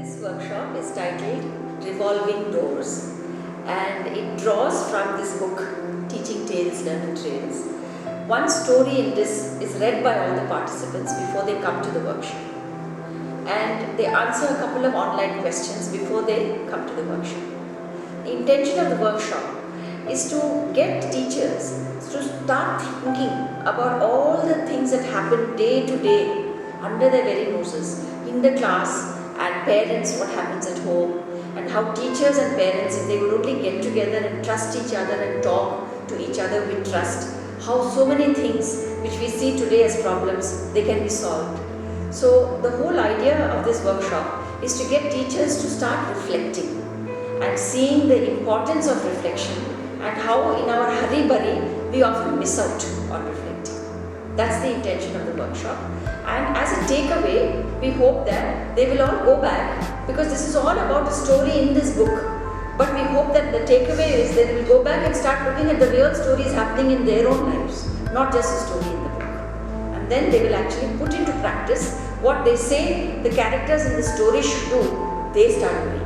This workshop is titled Revolving Doors, and it draws from this book, Teaching Tales, Learning Trails. One story in this is read by all the participants before they come to the workshop, and they answer a couple of online questions before they come to the workshop. The intention of the workshop is to get teachers to start thinking about all the things that happen day to day under their very noses in the class, and parents, what happens at home, and how teachers and parents, if they would only get together and trust each other and talk to each other with trust, how so many things which we see today as problems, they can be solved. So the whole idea of this workshop is to get teachers to start reflecting and seeing the importance of reflection and how in our hurry-burry we often miss out on reflecting. That's the intention of the workshop. And as a takeaway, we hope that they will all go back, because this is all about the story in this book. But we hope that the takeaway is they will go back and start looking at the real stories happening in their own lives, not just a story in the book. And then they will actually put into practice what they say the characters in the story should do, they start doing.